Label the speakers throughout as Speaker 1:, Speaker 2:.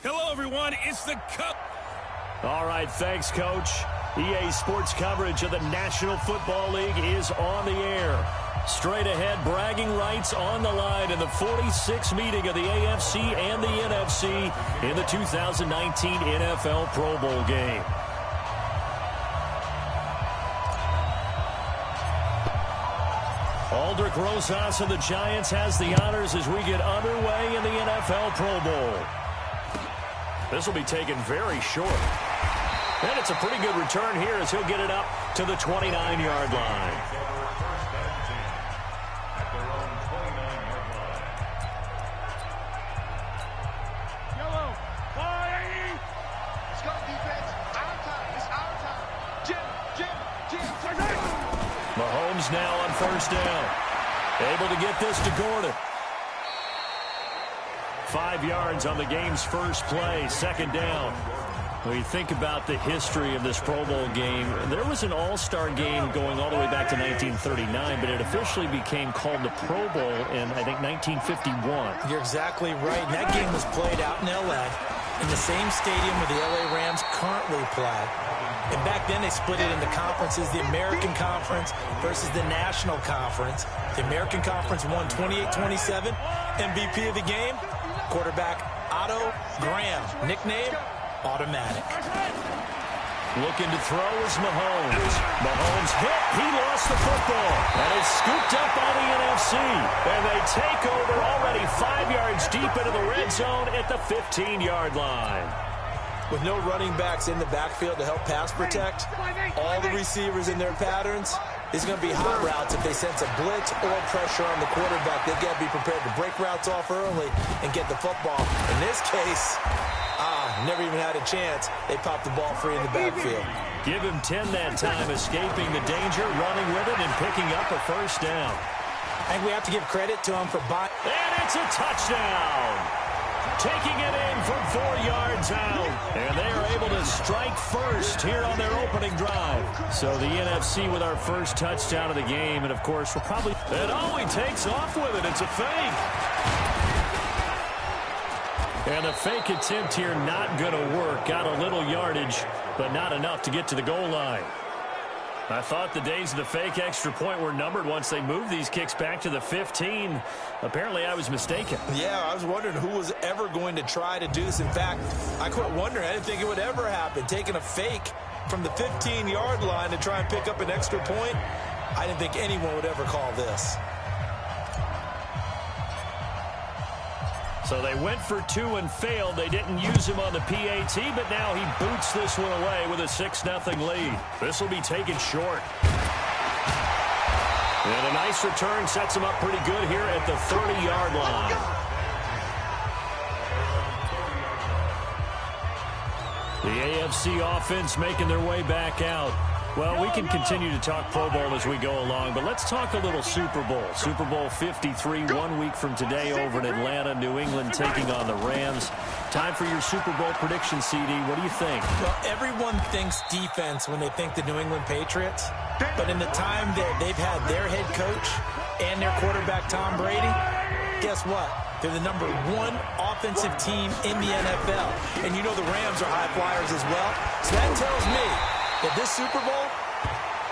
Speaker 1: Hello, everyone. It's the Cup.
Speaker 2: All right, thanks, Coach. EA Sports coverage of the National Football League is on the air. Straight ahead, bragging rights on the line in the 46th meeting of the AFC and the NFC in the 2019 NFL Pro Bowl game. Aldrich Rosas of the Giants has the honors as we get underway in the NFL Pro Bowl. This will be taken very short. And it's a pretty good return here as he'll get it up to the 29-yard line. Mahomes now on first down. Able to get this to Gordon. 5 yards on the game's first play, second down. When you think about the history of this Pro Bowl game, there was an all-star game going all the way back to 1939, but it officially became called the Pro Bowl in, I think, 1951.
Speaker 3: You're exactly right. And that game was played out in L.A. in the same stadium where the L.A. Rams currently play. And back then they split it into conferences, the American Conference versus the National Conference. The American Conference won 28-27. MVP of the game, quarterback Otto Graham. Nickname, Automatic.
Speaker 2: Looking to throw is Mahomes. Mahomes hit. He lost the football. And it's scooped up by the NFC. And they take over already 5 yards deep into the red zone at the 15-yard line.
Speaker 3: With no running backs in the backfield to help pass protect, all the receivers in their patterns, it's going to be hot routes if they sense a blitz or pressure on the quarterback. They've got to be prepared to break routes off early and get the football. In this case, never even had a chance. They popped the ball free in the backfield.
Speaker 2: Give him 10 that time, escaping the danger, running with it, and picking up a first down.
Speaker 3: I think we have to give credit to him for buying.
Speaker 2: And it's a touchdown. Taking it in from 4 yards out. And they are able to strike first here on their opening drive. So the NFC with our first touchdown of the game. And, of course, we're probably... And all he takes off with it, it's a fake. And the fake attempt here not going to work. Got a little yardage, but not enough to get to the goal line. I thought the days of the fake extra point were numbered once they moved these kicks back to the 15. Apparently, I was mistaken.
Speaker 3: Yeah, I was wondering who was ever going to try to do this. In fact, I quit wondering. I didn't think it would ever happen. Taking a fake from the 15-yard line to try and pick up an extra point, I didn't think anyone would ever call this.
Speaker 2: So they went for 2 and failed. They didn't use him on the PAT, but now he boots this one away with a 6-0 lead. This will be taken short. And a nice return sets him up pretty good here at the 30-yard line. The AFC offense making their way back out. Well, we can continue to talk Pro Bowl as we go along, but let's talk a little Super Bowl. Super Bowl 53, 1 week from today over in Atlanta, New England taking on the Rams. Time for your Super Bowl prediction, CD. What do you think?
Speaker 3: Well, everyone thinks defense when they think the New England Patriots, but in the time that they've had their head coach and their quarterback, Tom Brady, guess what? They're the #1 offensive team in the NFL. And you know the Rams are high flyers as well. So that tells me that this Super Bowl,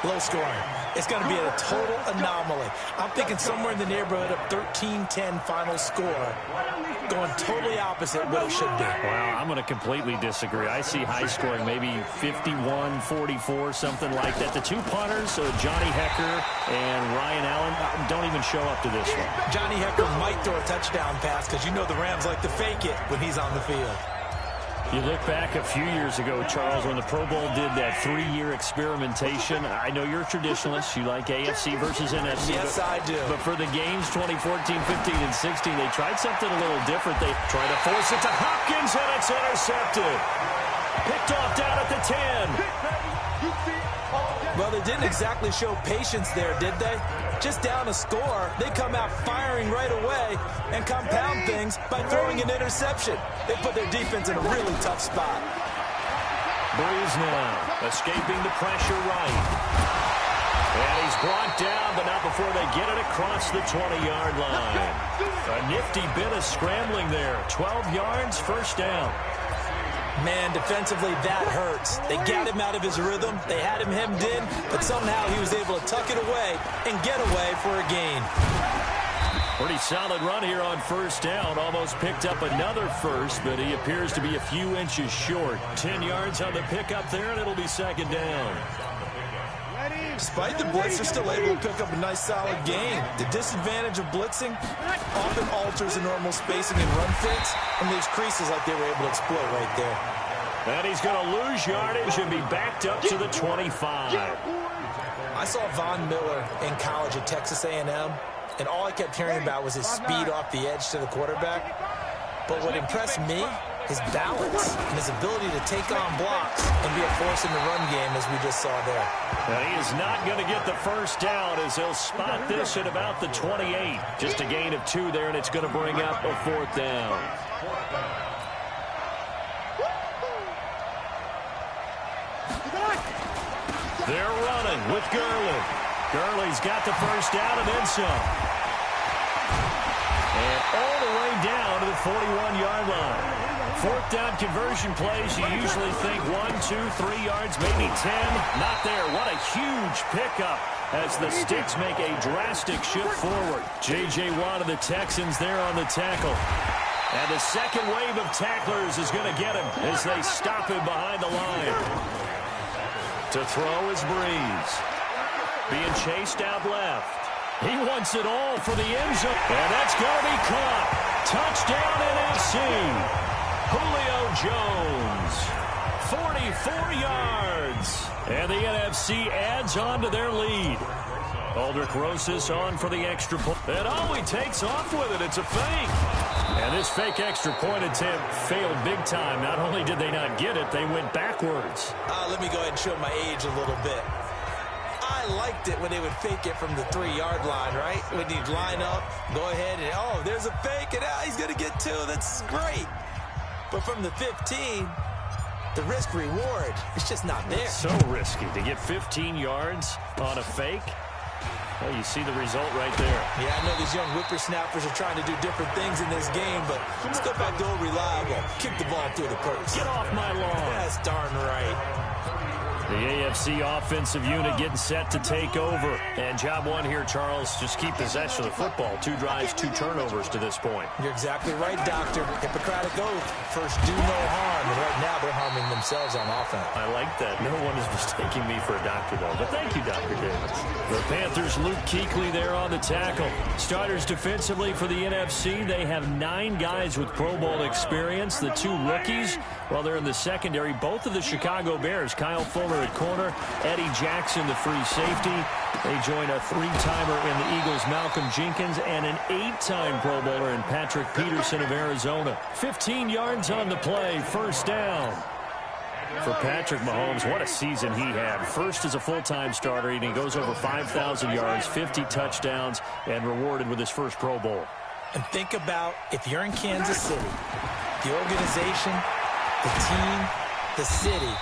Speaker 3: low scoring. It's going to be a total anomaly. I'm thinking somewhere in the neighborhood of 13-10 final score, going totally opposite what it should be.
Speaker 2: Well, I'm going to completely disagree. I see high scoring, maybe 51-44, something like that. The two punters, Johnny Hecker and Ryan Allen, don't even show up to this one.
Speaker 3: Johnny Hecker might throw a touchdown pass because you know the Rams like to fake it when he's on the field.
Speaker 2: You look back a few years ago, Charles, when the Pro Bowl did that 3-year experimentation. I know you're a traditionalist. You like AFC versus NFC.
Speaker 3: Yes, I do.
Speaker 2: But for the games 2014, 15, and 16, they tried something a little different. They tried to force it to Hopkins, and it's intercepted. Picked off down at the 10.
Speaker 3: Well, they didn't exactly show patience there, did they? Just down a score, they come out firing right away and compound things by throwing an interception. They put their defense in a really tough spot.
Speaker 2: Breeze now, escaping the pressure right. And he's brought down, but not before they get it across the 20-yard line. A nifty bit of scrambling there. 12 yards, first down.
Speaker 3: Man, defensively, that hurts. They got him out of his rhythm. They had him hemmed in, but somehow he was able to tuck it away and get away for a gain.
Speaker 2: Pretty solid run here on first down. Almost picked up another first, but he appears to be a few inches short. 10 yards on the pickup there, and it'll be second down.
Speaker 3: Despite the blitz, they're still able to pick up a nice, solid gain. The disadvantage of blitzing often alters the normal spacing and run fits and leaves creases like they were able to exploit right there.
Speaker 2: And he's going to lose yardage and be backed up to the 25.
Speaker 3: I saw Von Miller in college at Texas A&M, and all I kept hearing about was his speed off the edge to the quarterback. But what impressed me, his balance and his ability to take on blocks and be a force in the run game, as we just saw there.
Speaker 2: And he is not going to get the first down as he'll spot this at about the 28. Just a gain of 2 there, and it's going to bring up a fourth down. They're running with Gurley. Gurley's got the first down and then some. And all the way down to the 41-yard line. Fourth down conversion plays, you usually think 1, 2, 3 yards, maybe 10. Not there. What a huge pickup as the Sticks make a drastic shift forward. J.J. Watt of the Texans there on the tackle. And the second wave of tacklers is going to get him as they stop him behind the line. To throw is Breeze. Being chased out left. He wants it all for the end zone. And that's going to be caught. Touchdown NFC. Julio Jones, 44 yards. And the NFC adds on to their lead. Aldrich Rosas on for the extra point. And he takes off with it. It's a fake. And this fake extra point attempt failed big time. Not only did they not get it, they went backwards.
Speaker 3: Let me go ahead and show my age a little bit. I liked it when they would fake it from the 3-yard line, right? When you'd line up, go ahead and, there's a fake, and he's going to get 2. That's great. But from the 15, the risk-reward is just not there.
Speaker 2: It's so risky to get 15 yards on a fake. Well, you see the result right there.
Speaker 3: Yeah, I know these young whippersnappers are trying to do different things in this game, but let's go back to old reliable. Kick the ball through the post.
Speaker 2: Get off my lawn.
Speaker 3: That's darn right.
Speaker 2: The AFC offensive unit getting set to take over. And job one here, Charles, just keep possession of the football. 2 drives, 2 turnovers to this point.
Speaker 3: You're exactly right, Doctor. Hippocratic oath. First, do no harm. And right now, they're harming themselves on offense.
Speaker 2: I like that. No one is mistaking me for a doctor, though. But thank you, Dr. Davis. The Panthers, Luke Kuechly there on the tackle. Starters defensively for the NFC. They have 9 guys with Pro Bowl experience. The 2 rookies, well, they're in the secondary. Both of the Chicago Bears, Kyle Fuller at corner, Eddie Jackson, the free safety. They join a 3-timer in the Eagles, Malcolm Jenkins, and an 8-time Pro Bowler in Patrick Peterson of Arizona. 15 yards on the play, first down. For Patrick Mahomes, what a season he had. First as a full-time starter, and he goes over 5,000 yards, 50 touchdowns, and rewarded with his first Pro Bowl.
Speaker 3: And think about if you're in Kansas City, the organization, the team, the city,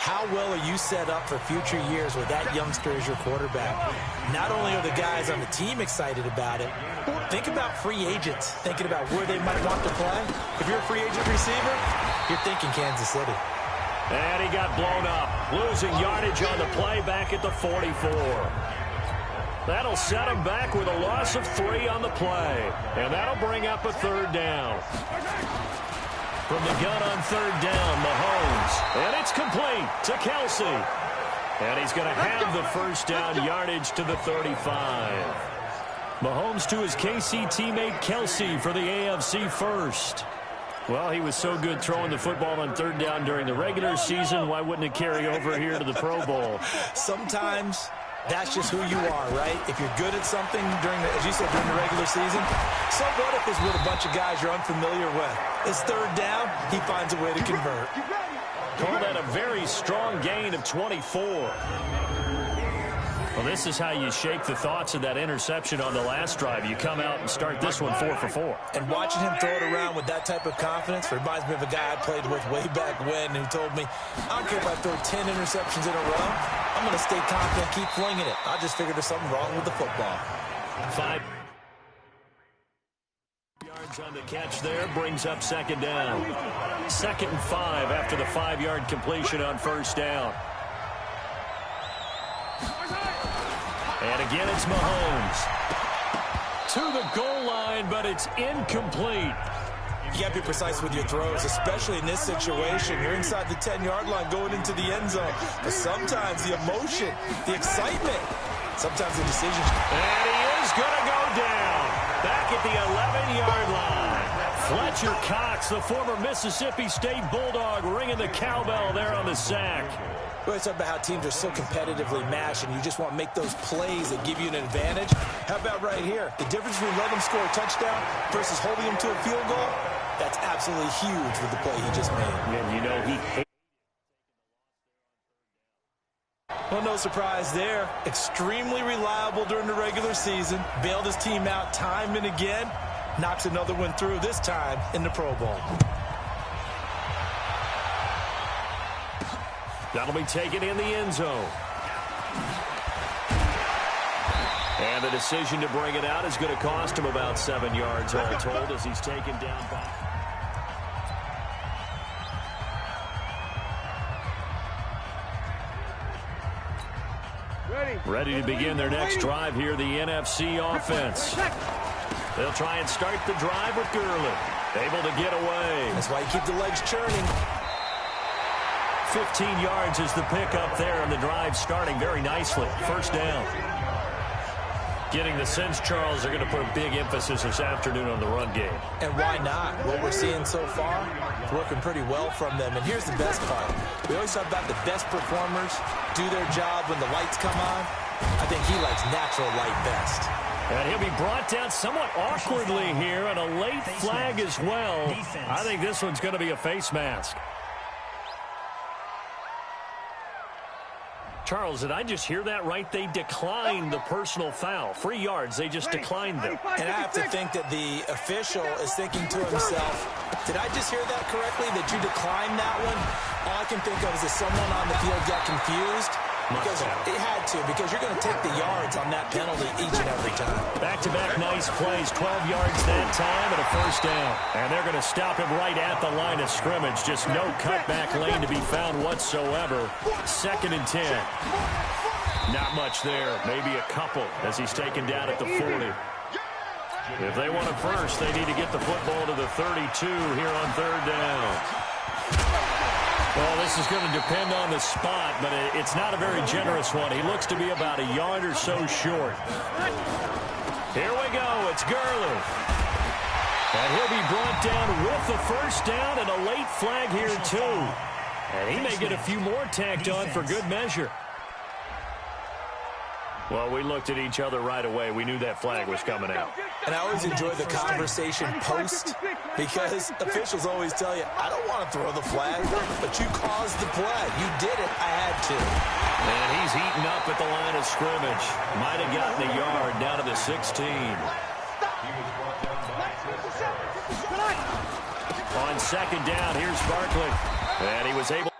Speaker 3: how well are you set up for future years with that youngster as your quarterback? Not only are the guys on the team excited about it, think about free agents, thinking about where they might want to play. If you're a free agent receiver, you're thinking Kansas City.
Speaker 2: And he got blown up, losing yardage on the play back at the 44. That'll set him back with a loss of 3 on the play. And that'll bring up a third down. From the gun on third down, Mahomes. And it's complete to Kelsey. And he's going to have the first down yardage to the 35. Mahomes to his KC teammate Kelsey for the AFC first. Well, he was so good throwing the football on third down during the regular season. Why wouldn't it carry over here to the Pro Bowl?
Speaker 3: Sometimes that's just who you are, right? If you're good at something during the, as you said, during the regular season, so what if it's with a bunch of guys you're unfamiliar with? It's third down, he finds a way to convert.
Speaker 2: Call that a very strong gain of 24. Well, this is how you shake the thoughts of that interception on the last drive. You come out and start this one 4 for 4.
Speaker 3: And watching him throw it around with that type of confidence reminds me of a guy I played with way back when who told me, I don't care if I throw 10 interceptions in a row, I'm I'm going to stay confident, keep flinging it. I just figured there's something wrong with the football.
Speaker 2: 5 yards on the catch there, brings up second down. 2nd and 5 after the 5-yard completion on first down. And again, it's Mahomes. To the goal line, but it's incomplete.
Speaker 3: You got to be precise with your throws, especially in this situation. You're inside the 10-yard line going into the end zone. But sometimes the emotion, the excitement, sometimes the decisions.
Speaker 2: And he is going to go down. Back at the 11-yard line. Fletcher Cox, the former Mississippi State Bulldog, ringing the cowbell there on the sack.
Speaker 3: We always talk about how teams are so competitively matched, and you just want to make those plays that give you an advantage. How about right here? The difference between letting them score a touchdown versus holding them to a field goal, that's absolutely huge with the play he just made.
Speaker 2: And you know he hates.
Speaker 3: Well, no surprise there. Extremely reliable during the regular season. Bailed his team out time and again. Knocks another one through, this time in the Pro Bowl.
Speaker 2: That'll be taken in the end zone. And the decision to bring it out is going to cost him about 7 yards all told as he's taken down by. Ready to begin their next drive here, the NFC offense. They'll try and start the drive with Gurley. Able to get away.
Speaker 3: That's why you keep the legs churning.
Speaker 2: 15 yards is the pickup there, and the drive starting very nicely. First down. Getting the sense, Charles, they're going to put a big emphasis this afternoon on the run game.
Speaker 3: And why not? What we're seeing so far is working pretty well from them. And here's the best part. We always talk about the best performers do their job when the lights come on. I think he likes natural light best.
Speaker 2: And he'll be brought down somewhat awkwardly here, and a late flag as well. I think this one's going to be a face mask. Charles, did I just hear that right? They declined the personal foul. 3 yards, they just declined them.
Speaker 3: And I have to think that the official is thinking to himself, did I just hear that correctly, that you declined that one? All I can think of is that someone on the field got confused. Because it had to, because you're going to take the yards on that penalty each and every time.
Speaker 2: Back-to-back nice plays, 12 yards that time and a first down. And they're going to stop him right at the line of scrimmage. Just no cutback lane to be found whatsoever. 2nd and 10. Not much there, maybe a couple as he's taken down at the 40. If they want it first, they need to get the football to the 32 here on 3rd down. Well, this is going to depend on the spot, but it's not a very generous one. He looks to be about a yard or so short. Here we go. It's Gurley. And he'll be brought down with the first down and a late flag here, too. And he may get a few more tacked on for good measure. Well, we looked at each other right away. We knew that flag was coming out.
Speaker 3: And I always enjoy the conversation post because officials always tell you, I don't want to throw the flag, but you caused the play. You did it. I had to.
Speaker 2: And he's eaten up at the line of scrimmage. Might have gotten a yard down to the 16. On 2nd down, here's Barkley. And he was able